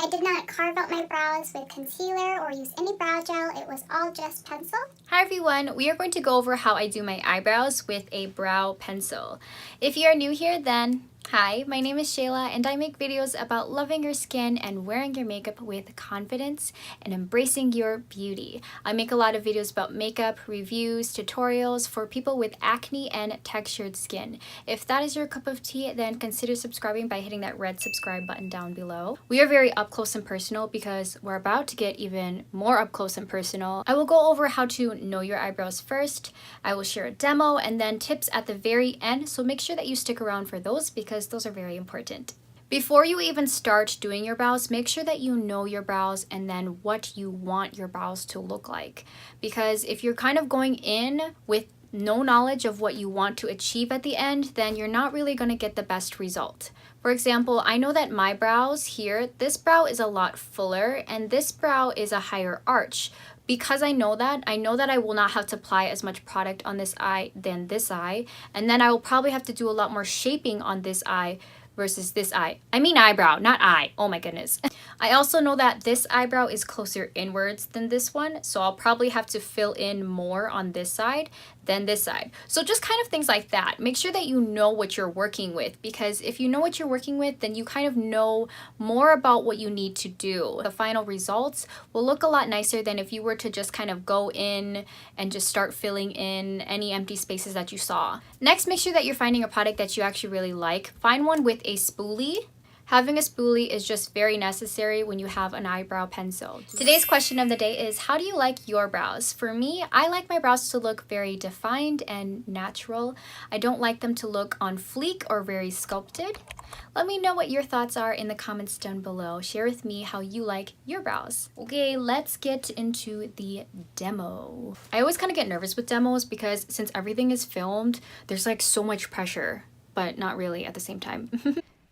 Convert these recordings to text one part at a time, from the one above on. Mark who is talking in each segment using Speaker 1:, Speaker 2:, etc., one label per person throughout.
Speaker 1: I did not carve out my brows with concealer or use any brow gel. It was all just pencil.
Speaker 2: Hi everyone, we are going to go over how I do my eyebrows with a brow pencil. If you are new here, then hi, my name is Shayla and I make videos about loving your skin and wearing your makeup with confidence and embracing your beauty. I make a lot of videos about makeup, reviews, tutorials for people with acne and textured skin. If that is your cup of tea, then consider subscribing by hitting that red subscribe button down below. We are very up close and personal because we're about to get even more up close and personal. I will go over how to know your eyebrows first. I will share a demo and then tips at the very end, so make sure that you stick around for those because those are very important. Before you even start doing your brows, make sure that you know your brows and then what you want your brows to look like. Because if you're kind of going in with no knowledge of what you want to achieve at the end, then you're not really going to get the best result. For example, I know that my brows here, this brow is a lot fuller and this brow is a higher arch. Because I know that I will not have to apply as much product on this eye than this eye, and then I will probably have to do a lot more shaping on this eye versus this eye. I mean eyebrow, not eye. Oh my goodness. I also know that this eyebrow is closer inwards than this one, so I'll probably have to fill in more on this side than this side. So just kind of things like that. Make sure that you know what you're working with, because if you know what you're working with, then you kind of know more about what you need to do. The final results will look a lot nicer than if you were to just kind of go in and just start filling in any empty spaces that you saw. Next, make sure that you're finding a product that you actually really like. Find one with a spoolie. Having a spoolie is just very necessary when you have an eyebrow pencil. Today's question of the day is, how do you like your brows? For me, I like my brows to look very defined and natural. I don't like them to look on fleek or very sculpted. Let me know what your thoughts are in the comments down below. Share with me how you like your brows. Okay, let's get into the demo. I always kind of get nervous with demos because since everything is filmed, there's like so much pressure, but not really at the same time.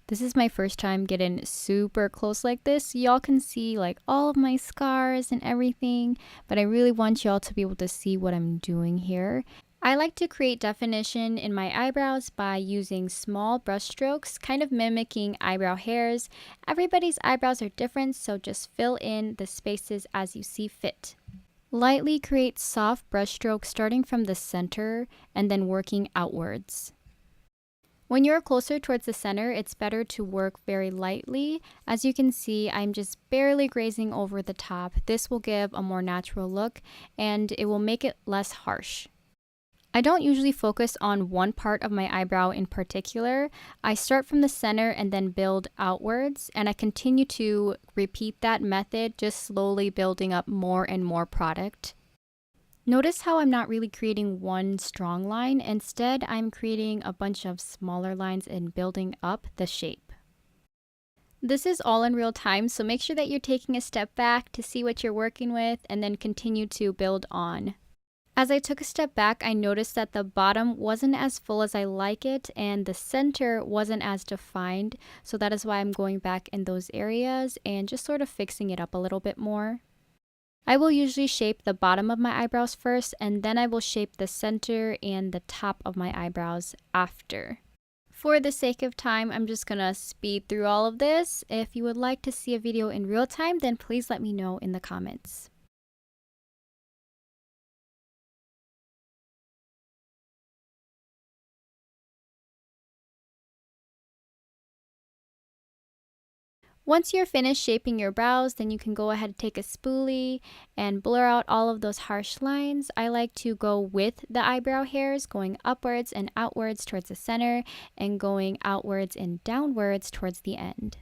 Speaker 2: This is my first time getting super close like this. Y'all can see like all of my scars and everything, but I really want y'all to be able to see what I'm doing here. I like to create definition in my eyebrows by using small brush strokes, kind of mimicking eyebrow hairs. Everybody's eyebrows are different, so just fill in the spaces as you see fit. Lightly create soft brush strokes starting from the center and then working outwards. When you're closer towards the center, it's better to work very lightly. As you can see, I'm just barely grazing over the top. This will give a more natural look and it will make it less harsh. I don't usually focus on one part of my eyebrow in particular. I start from the center and then build outwards, and I continue to repeat that method, just slowly building up more and more product. Notice how I'm not really creating one strong line. Instead, I'm creating a bunch of smaller lines and building up the shape. This is all in real time, so make sure that you're taking a step back to see what you're working with and then continue to build on. As I took a step back, I noticed that the bottom wasn't as full as I like it and the center wasn't as defined, so that is why I'm going back in those areas and just sort of fixing it up a little bit more. I will usually shape the bottom of my eyebrows first, and then I will shape the center and the top of my eyebrows after. For the sake of time, I'm just gonna speed through all of this. If you would like to see a video in real time, then please let me know in the comments. Once you're finished shaping your brows, then you can go ahead and take a spoolie and blur out all of those harsh lines. I like to go with the eyebrow hairs, going upwards and outwards towards the center and going outwards and downwards towards the end.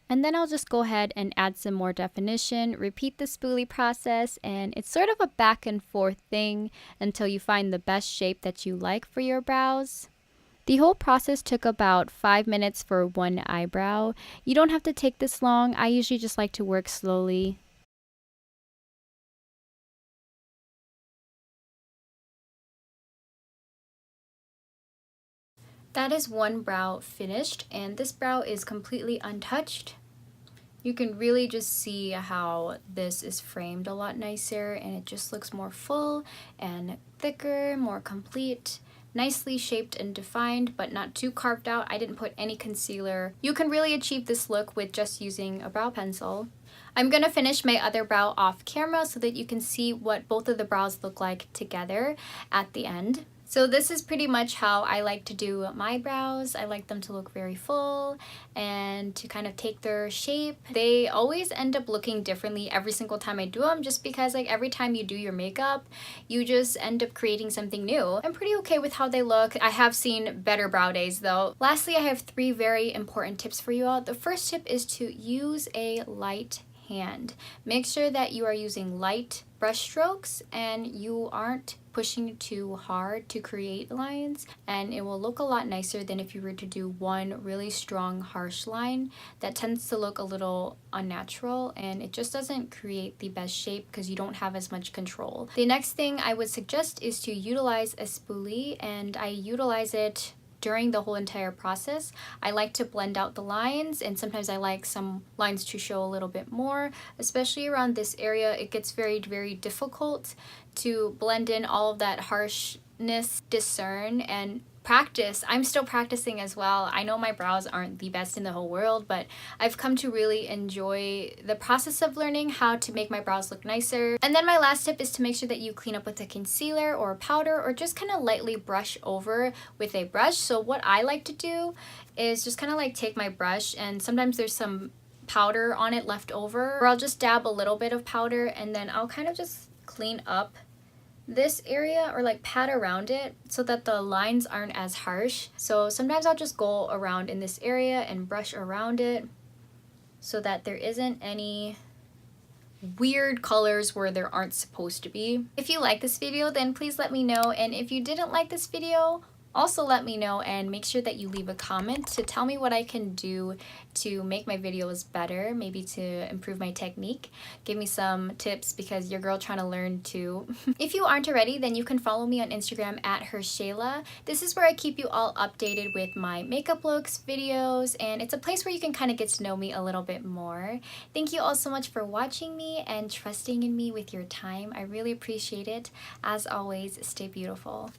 Speaker 2: And then I'll just go ahead and add some more definition, repeat the spoolie process, and it's sort of a back and forth thing until you find the best shape that you like for your brows. The whole process took about 5 minutes for one eyebrow. You don't have to take this long. I usually just like to work slowly. That is one brow finished, and this brow is completely untouched. You can really just see how this is framed a lot nicer and it just looks more full and thicker, more complete. nicely shaped and defined, but not too carved out. I didn't put any concealer. You can really achieve this look with just using a brow pencil. I'm gonna finish my other brow off camera so that you can see what both of the brows look like together at the end. So this is pretty much how I like to do my brows. I like them to look very full and to kind of take their shape. They always end up looking differently every single time I do them, just because like every time you do your makeup, you just end up creating something new. I'm pretty okay with how they look. I have seen better brow days though. Lastly, I have 3 very important tips for you all. The first tip is to use a light hand. Make sure that you are using light brush strokes and you aren't pushing too hard to create lines, and it will look a lot nicer than if you were to do one really strong harsh line that tends to look a little unnatural and it just doesn't create the best shape because you don't have as much control. The next thing I would suggest is to utilize a spoolie, and I utilize it during the whole entire process. I like to blend out the lines, and sometimes I like some lines to show a little bit more, especially around this area. It gets very, very difficult to blend in all of that harshness, discern, and practice. I'm still practicing as well. I know my brows aren't the best in the whole world, but I've come to really enjoy the process of learning how to make my brows look nicer. And then my last tip is to make sure that you clean up with a concealer or powder, or just kind of lightly brush over with a brush. So what I like to do is just kind of like take my brush, and sometimes there's some powder on it left over, or I'll just dab a little bit of powder and then I'll kind of just clean up this area or like pat around it so that the lines aren't as harsh. So sometimes I'll just go around in this area and brush around it so that there isn't any weird colors where there aren't supposed to be. If you like this video, then please let me know, and if you didn't like this video, also let me know, and make sure that you leave a comment to tell me what I can do to make my videos better, maybe to improve my technique. Give me some tips because your girl trying to learn too. If you aren't already, then you can follow me on Instagram at hershayla. This is where I keep you all updated with my makeup looks, videos, and it's a place where you can kind of get to know me a little bit more. Thank you all so much for watching me and trusting in me with your time. I really appreciate it. As always, stay beautiful.